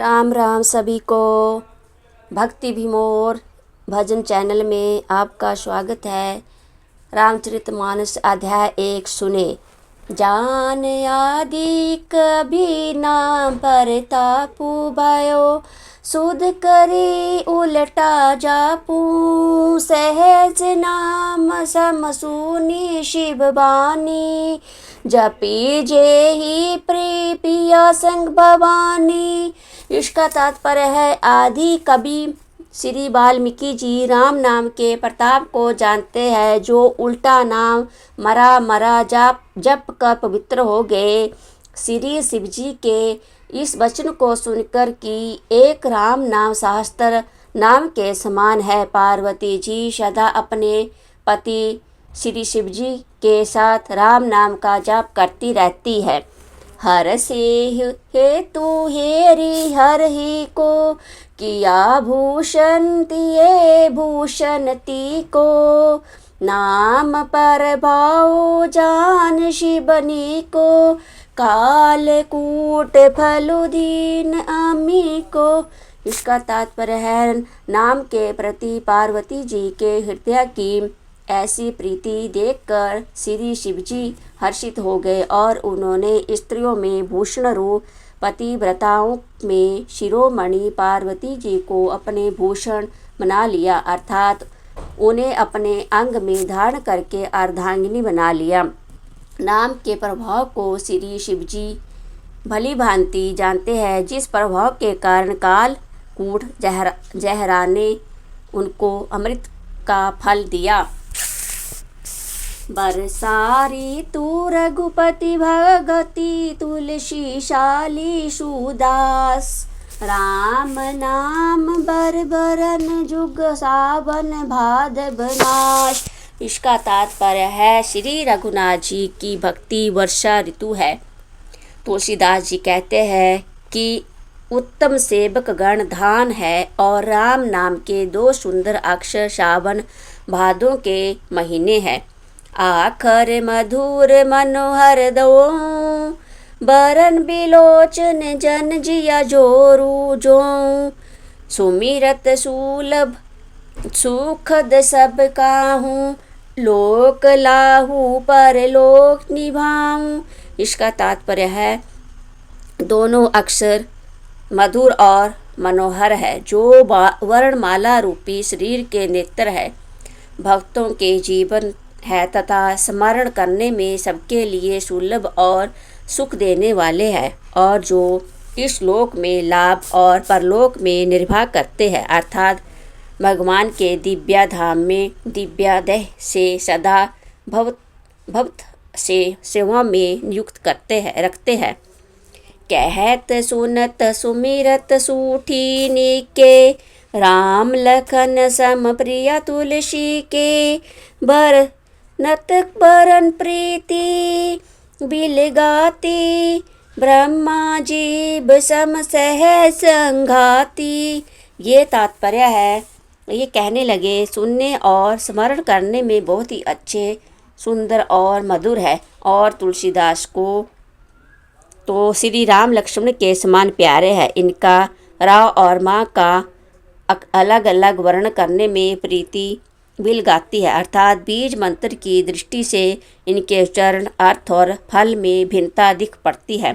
राम राम सभी को। भक्ति भीमोर भजन चैनल में आपका स्वागत है। रामचरितमानस अध्याय 1 सुने। जान आदि कभी नाम परतापु भयो, सुध करी उलटा जापू। सहज नाम सम सुनी शिव बानी, जपी जे ही प्रिय संग भवानी। इसका तात्पर्य है, आदि कवि श्री वाल्मीकि जी राम नाम के प्रताप को जानते हैं, जो उल्टा नाम मरा जप कर पवित्र हो गए। श्री शिव जी के इस वचन को सुनकर कि एक राम नाम सहस्त्र नाम के समान है। पार्वती जी सदा अपने पति श्री शिव जी के साथ राम नाम का जाप करती रहती है। हर से हेतु हेरी हर ही को, किया भूषण तिये भूषण ती को। नाम पर भाव जान शिवनी को, काल कूट फलु दीन अमी को। इसका तात्पर्य है, नाम के प्रति पार्वती जी के हृदय की ऐसी प्रीति देखकर श्री शिव जी हर्षित हो गए और उन्होंने स्त्रियों में भूषण रूप पतिव्रताओं में शिरोमणि पार्वती जी को अपने भूषण बना लिया, अर्थात उन्हें अपने अंग में धारण करके अर्धांगिनी बना लिया। नाम के प्रभाव को श्री शिव जी भली भांति जानते हैं, जिस प्रभाव के कारण काल कूट जहरा ने उनको अमृत का फल दिया। बरसारी तू रघुपति भगति, तुलसी शाली सुदास। राम नाम बरबरन जुग सावन भादव नाश। इसका तात्पर्य है, श्री रघुनाथ जी की भक्ति वर्षा ऋतु है। तुलसीदास जी कहते हैं कि उत्तम सेवक गण धान है, और राम नाम के 2 सुंदर अक्षर सावन भादों के महीने हैं। आखर मधुर मनोहर दो, बरन बिलोचन जन जिया जोरू जो। सुमिरत सुलभ सुखद सब काहूँ, लोक लाहू पर लोक निभाऊँ। इसका तात्पर्य है, दोनों अक्षर मधुर और मनोहर है, जो वर्णमाला रूपी शरीर के नेत्र है, भक्तों के जीवन है तथा स्मरण करने में सबके लिए सुलभ और सुख देने वाले हैं, और जो इस लोक में लाभ और परलोक में निर्वाह करते हैं, अर्थात भगवान के दिव्या धाम में दिव्यादेह से सदा भक्त से सेवा में नियुक्त रखते हैं। कहत सुनत सुमिरत सूठी निके, राम लखन सम प्रिया तुलसी के। बर नत बरन प्रीति बिलगाती, ब्रह्मा जीव सम सह संघाती। ये तात्पर्य है, ये कहने लगे, सुनने और स्मरण करने में बहुत ही अच्छे, सुंदर और मधुर है, और तुलसीदास को तो श्री राम लक्ष्मण के समान प्यारे हैं। इनका राव और माँ का अलग अलग वर्ण करने में प्रीति बिल गाती है, अर्थात बीज मंत्र की दृष्टि से इनके उच्चारण, अर्थ और फल में भिन्नता दिख पड़ती है,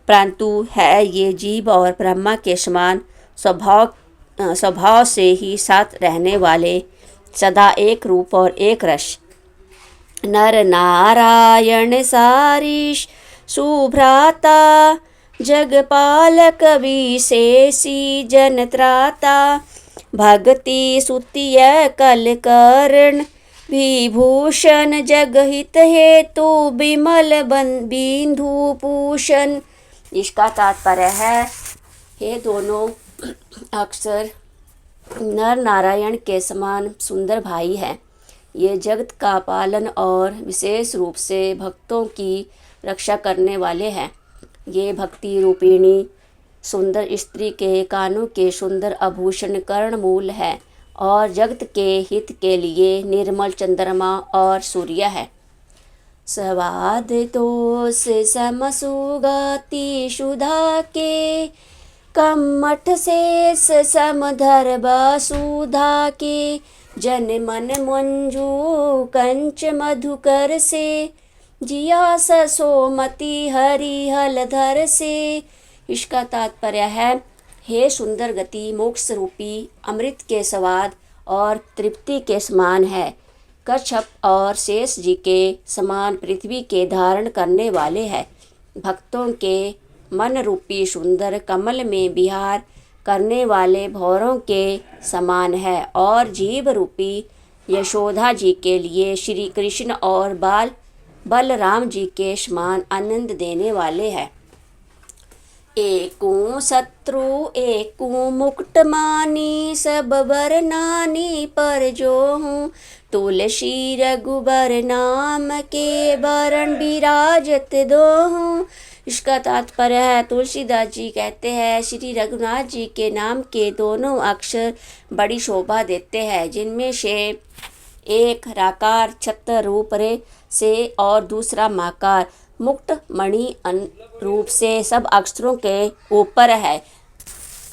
परंतु है ये जीव और ब्रह्मा के समान स्वभाव से ही साथ रहने वाले, सदा एक रूप और एक रस। नर नारायण सारीश सुभ्राता, जगपालक विशेषी जन त्राता। भगति सुतिय कल करण विभूषण, जगहित हेतु विमल बिंदु पूषण। इसका तात्पर्य है, ये दोनों अक्षर नर नारायण के समान सुंदर भाई हैं। ये जगत का पालन और विशेष रूप से भक्तों की रक्षा करने वाले हैं। ये भक्ति रूपिणी सुंदर स्त्री के कानों के सुंदर आभूषण कर्ण मूल है, और जगत के हित के लिए निर्मल चंद्रमा और सूर्य है। स्वाद दोष सम सुगति सुधा के, कमठ शेष समधर वसुधा के, जन मन मंजू कंच मधुकर से, जिया ससोमति हरि हलधर से। इसका तात्पर्य है, हे सुंदर गति मोक्ष रूपी अमृत के स्वाद और तृप्ति के समान है। कच्छप और शेष जी के समान पृथ्वी के धारण करने वाले हैं। भक्तों के मन रूपी सुंदर कमल में विहार करने वाले भौरों के समान है और जीव रूपी यशोदा जी के लिए श्री कृष्ण और बलराम जी के समान आनंद देने वाले हैं। एको शत्रु एको मुकुट मानी, सब बर नानी पर जो हूँ, तुलसी रघुबर नाम के बरन विराजत दो हूँ। इसका तात्पर्य है, तुलसीदास जी कहते हैं, श्री रघुनाथ जी के नाम के दोनों अक्षर बड़ी शोभा देते हैं, जिनमें से एक राकार छत्र रूप रे से और दूसरा माकार मुक्त मणि रूप से सब अक्षरों के ऊपर है।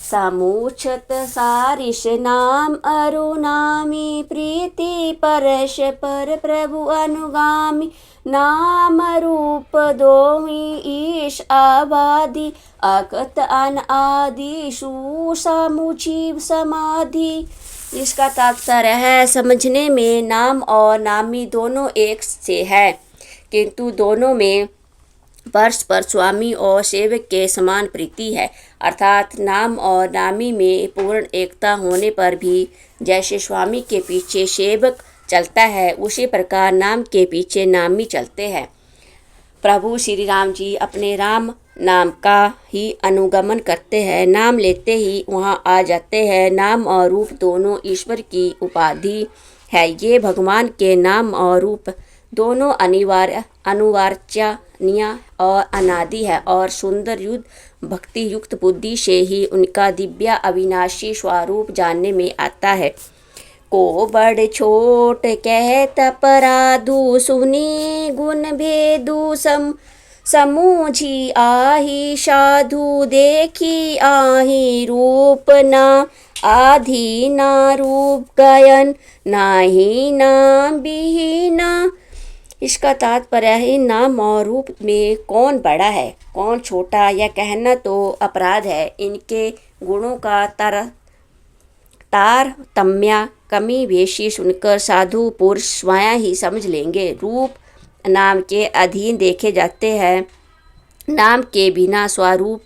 समुछत सारिष नाम अरुनामी, प्रीति परश पर प्रभु अनुगामी, नाम रूप दोही ईश आबादी, अकत अन आदि सुसमुझी समाधि। इसका तात्पर्य है, समझने में नाम और नामी दोनों एक से है, किंतु दोनों में परस्पर स्वामी और सेवक के समान प्रीति है। अर्थात नाम और नामी में पूर्ण एकता होने पर भी जैसे स्वामी के पीछे सेवक चलता है, उसी प्रकार नाम के पीछे नामी चलते हैं। प्रभु श्री राम जी अपने राम नाम का ही अनुगमन करते हैं, नाम लेते ही वहाँ आ जाते हैं। नाम और रूप दोनों ईश्वर की उपाधि है। ये भगवान के नाम और रूप दोनों अनुवार्चनीय और अनादि है और सुंदर युद्ध भक्ति युक्त बुद्धि से ही उनका दिव्य अविनाशी स्वरूप जानने में आता है। को बड़ छोट कहत अपराधु, सुनी गुण भेदु समूझी आही, साधु देखी आही रूप ना आधी, ना रूप गयन नाही नाम बिहीना। इसका तात्पर्य है, नाम और रूप में कौन बड़ा है कौन छोटा, यह कहना तो अपराध है। इनके गुणों का तारतम्य कमी बेशी सुनकर साधु पुरुष स्वयं ही समझ लेंगे। रूप नाम के अधीन देखे जाते हैं। नाम के बिना स्वरूप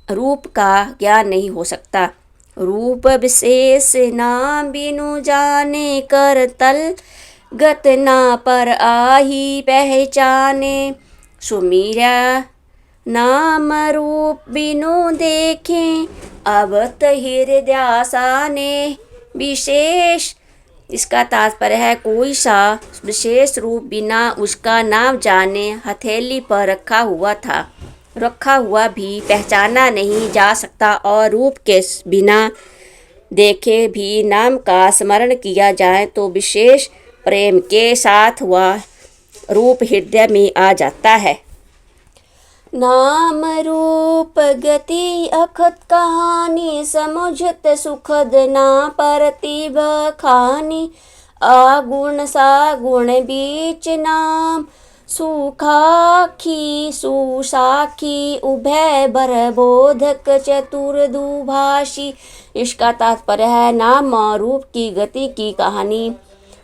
रूप का ज्ञान नहीं हो सकता। रूप विशेष नाम बिनु जाने, कर तल गत ना पर आही पहचाने, सुमीरा नाम रूप बिनु देखें, अब हृदयासाने विशेष। इसका तात्पर्य है, कोई सा विशेष रूप बिना उसका नाम जाने हथेली पर रखा हुआ भी पहचाना नहीं जा सकता, और रूप के बिना देखे भी नाम का स्मरण किया जाए तो विशेष प्रेम के साथ वह रूप हृदय में आ जाता है। नाम रूप गति अखत कहानी, समुझत सुखद ना परति बखानी, आगुण सागुण बीच नाम, सुखाखी सुसाखी उभय बर बोधक चतुर दुभाषी। इसका तात्पर्य है, नाम और रूप की गति की कहानी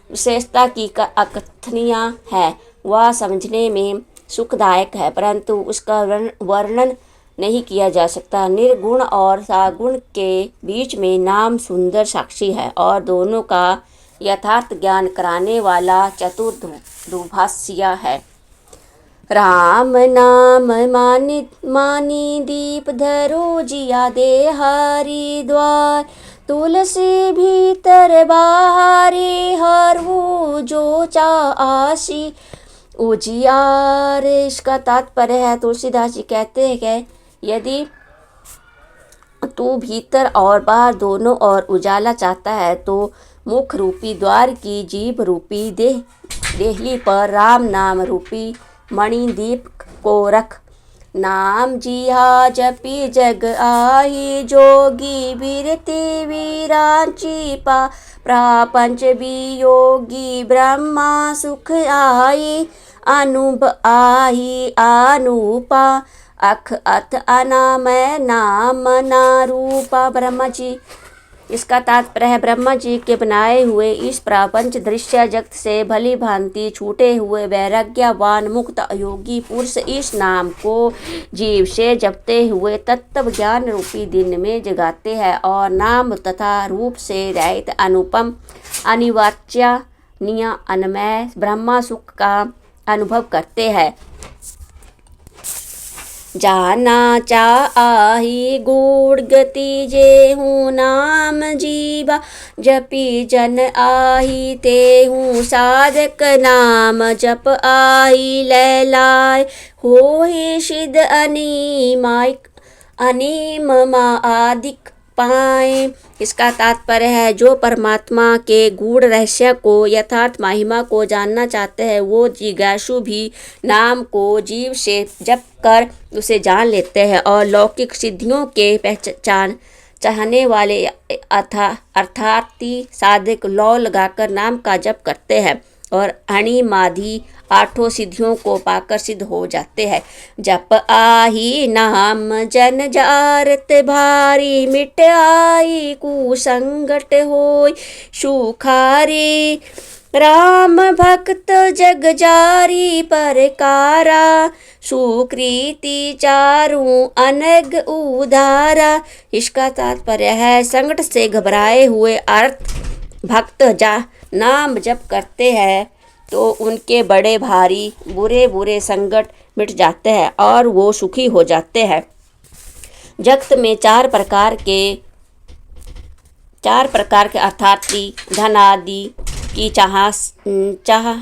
विशेषता की अकथनीय है। वह समझने में सुखदायक है, परंतु उसका वर्णन नहीं किया जा सकता। निर्गुण और सागुण के बीच में नाम सुंदर साक्षी है और दोनों का यथार्थ ज्ञान कराने वाला चतुर दुभाषिया है। राम नाम मानी दीप धरो, जिया दे हरिद्वार, तुलसी भीतर बाहरी, हर वो जो चा आशी उजियार। इसका तात्पर्य है, तुलसीदास जी कहते हैं कि यदि तू भीतर और बाहर दोनों ओर उजाला चाहता है तो मुख रूपी द्वार की जीभ रूपी देहली पर राम नाम रूपी मणि दीप को रख। नाम जिहा जपी जग आही, जोगी बिरती विरांची प्रापंच वियोगी, ब्रह्मा सुख आई अनुभव आही अनुपा, अख अथ अनामय नाम ना रूपा। ब्रह्मा जी, इसका तात्पर्य है ब्रह्मा जी के बनाए हुए इस प्रापंच दृश्य जगत से भली भांति छूटे हुए वैराग्यवान मुक्त योगी पुरुष इस नाम को जीव से जपते हुए तत्व ज्ञान रूपी दिन में जगाते हैं और नाम तथा रूप से रहित अनुपम अनिर्वचनीय अनमय ब्रह्मा सुख का अनुभव करते हैं। जाना चाही गूढ़ गति जेहू नाम जीवा, जपी जन आही तेहू साधक नाम जप आही लैलाय, होहि सिद्ध अनीम आदिक पाए। इसका तात्पर्य है जो परमात्मा के गूढ़ रहस्य को यथार्थ महिमा को जानना चाहते हैं वो जिज्ञासु भी नाम को जीव से जप कर उसे जान लेते हैं और लौकिक सिद्धियों के पहचान चाहने वाले अर्थार्थी साधक लौ लगाकर नाम का जप करते हैं और अणिमादि आठों सिद्धियों को पाकर सिद्ध हो जाते हैं। जप आही नाम जन जारत भारी, मिट आई कुसंगट होय सुखारी, राम भक्त जग जारी परकारा, सुकृति चारू अनग उधारा। इसका तात्पर्य है संकट से घबराए हुए अर्थ भक्त नाम जप करते हैं तो उनके बड़े भारी बुरे संकट मिट जाते हैं और वो सुखी हो जाते हैं। जगत में चार प्रकार के अर्थार्थी धन आदि की चाह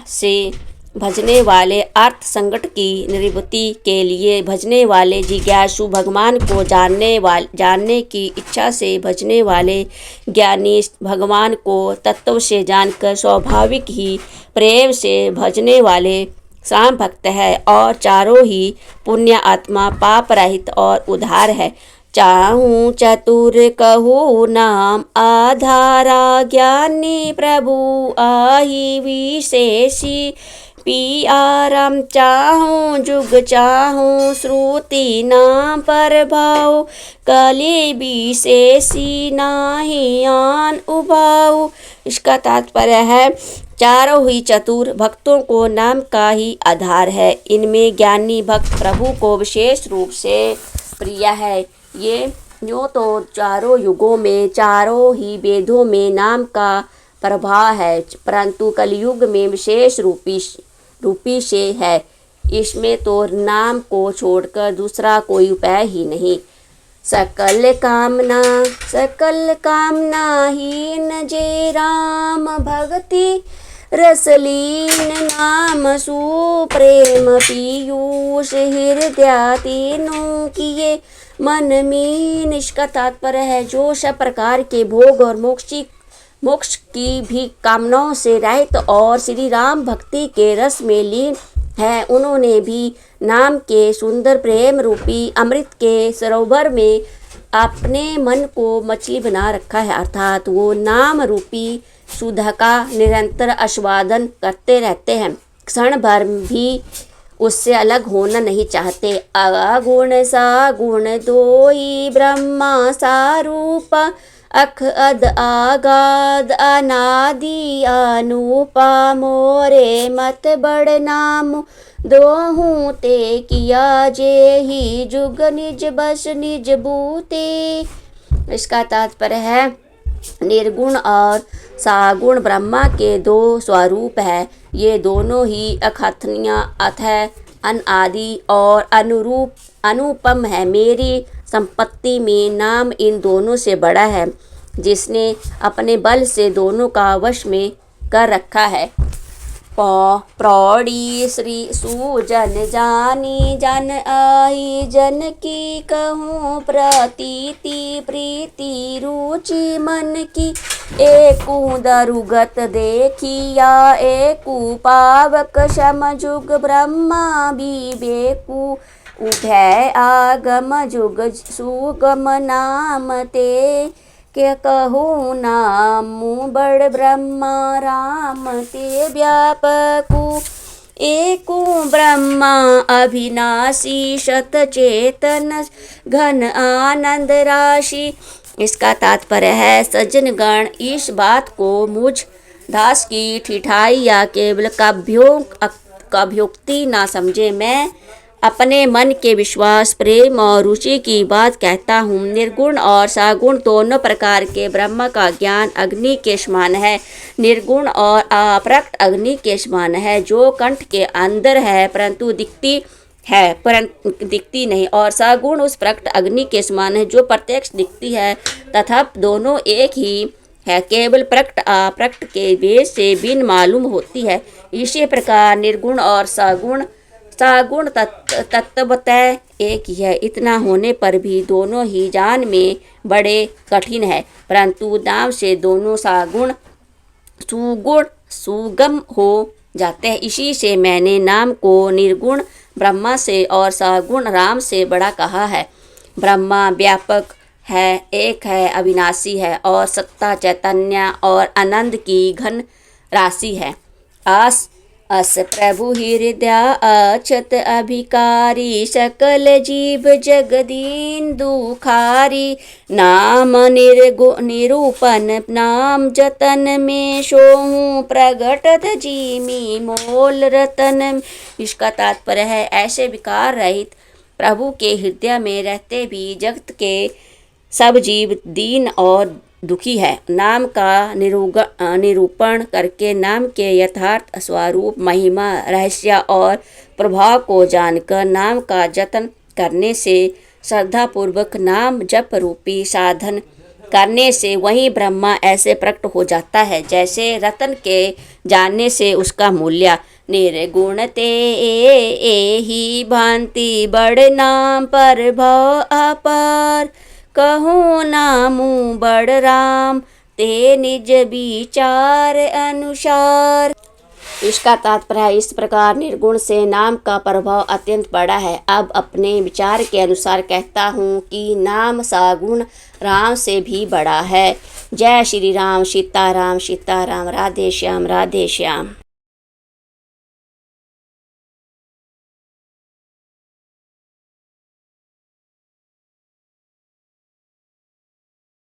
से भजने वाले, अर्थ संकट की निवृत्ति के लिए भजने वाले, जिज्ञासु भगवान को जानने की इच्छा से भजने वाले, ज्ञानी भगवान को तत्व से जानकर स्वाभाविक ही प्रेम से भजने वाले साम भक्त है और चारों ही पुण्य आत्मा पाप रहित और उधार है। चाहूँ चतुर कहूँ नाम आधारा, ज्ञानी प्रभु आही विशेषी, पियारम चाहूँ जुग चाहूँ श्रुति नाम प्रभाव, कली विशेषी नाही आन उभाऊ। इसका तात्पर्य है चारों ही चतुर भक्तों को नाम का ही आधार है। इनमें ज्ञानी भक्त प्रभु को विशेष रूप से प्रिय है। ये यूँ तो चारों युगों में चारों ही वेदों में नाम का प्रभाव है, परंतु कलयुग में विशेष रूपी से है। इसमें तो नाम को छोड़कर दूसरा कोई उपाय ही नहीं। सकल कामना हीन जे राम भक्ति, रसलीन नाम सुप्रेम पीयूष हृदय तीनों किए मन मीन। इसका तात्पर्य है जो सब प्रकार के भोग और मोक्ष की भी कामनाओं से रहित और श्री राम भक्ति के रस में लीन है, उन्होंने भी नाम के सुंदर प्रेम रूपी अमृत के सरोवर में अपने मन को मछली बना रखा है, अर्थात वो नाम रूपी सुधा का निरंतर आस्वादन करते रहते हैं, क्षण भर भी उससे अलग होना नहीं चाहते। अगुण सा गुण दोई ब्रह्मा सारूपा, अख अद आगाद अनादि अनुपा, मोरे मत बड़ नाम दोहूँ ते किया, जे ही जुग निज बस निज बूते। इसका तात्पर्य है निर्गुण और सागुण ब्रह्मा के दो स्वरूप है। ये दोनों ही अकथनीय अथय अनादि और अनुपम है। मेरी संपत्ति में नाम इन दोनों से बड़ा है, जिसने अपने बल से दोनों का वश में कर रखा है। प्रौढ़ी श्री सुजन जानी, जन आई जन की कहूँ प्रतीति, प्रीति रुचि मन की, एकू दरुगत देखिया, एकू पावक समझुग ब्रह्मा विवेकू, उभय आगम जुग सुगम नाम ते, के कहूँ नामु बड़ ब्रह्मा राम ते व्यापकु। एको ब्रह्मा अविनाशी शत चेतन घन आनंद राशि। इसका तात्पर्य है सज्जनगण, इस बात को मुझ दास की ठिठाई या केवल काव्योक्ति ना समझे। मैं अपने मन के विश्वास, प्रेम और रुचि की बात कहता हूँ। निर्गुण और सगुण दोनों प्रकार के ब्रह्म का ज्ञान अग्नि के समान है। निर्गुण और अप्रकट अग्नि के समान है, जो कंठ के अंदर है परंतु दिखती नहीं, और सगुण उस प्रकट अग्नि के समान है जो प्रत्यक्ष दिखती है तथा दोनों एक ही है, केवल प्रकट अप्रकट के भेद से भिन्न मालूम होती है। इसी प्रकार निर्गुण और सगुण तत्वतः एक ही है। इतना होने पर भी दोनों ही जान में बड़े कठिन है, परंतु नाम से दोनों सगुण सुगम हो जाते हैं। इसी से मैंने नाम को निर्गुण ब्रह्मा से और सगुण राम से बड़ा कहा है। ब्रह्मा व्यापक है, एक है, अविनाशी है और सत्ता, चैतन्य और आनंद की घन राशि है। अस प्रभु हृदय अक्षत अभिकारी, सकल जीव जगदीन दुखारी। नाम निरूपण नाम जतन में, सोहूँ प्रगटत जीमी मोल रतन। इसका तात्पर्य है ऐसे विकार रहित प्रभु के हृदय में रहते भी जगत के सब जीव दीन और दुखी है। नाम का निरूपण करके नाम के यथार्थ स्वरूप, महिमा, रहस्य और प्रभाव को जानकर नाम का जतन करने से, श्रद्धापूर्वक नाम जप रूपी साधन करने से वही ब्रह्मा ऐसे प्रकट हो जाता है जैसे रतन के जानने से उसका मूल्य। निर्गुण ते ही भांति बड़ नाम पर भव अपार, कहूँ नामु बड़ राम ते निज विचार अनुसार। इसका तात्पर्य इस प्रकार निर्गुण से नाम का प्रभाव अत्यंत बड़ा है। अब अपने विचार के अनुसार कहता हूँ कि नाम सगुण राम से भी बड़ा है। जय श्री राम, सीताराम सीताराम, राधे श्याम राधे श्याम।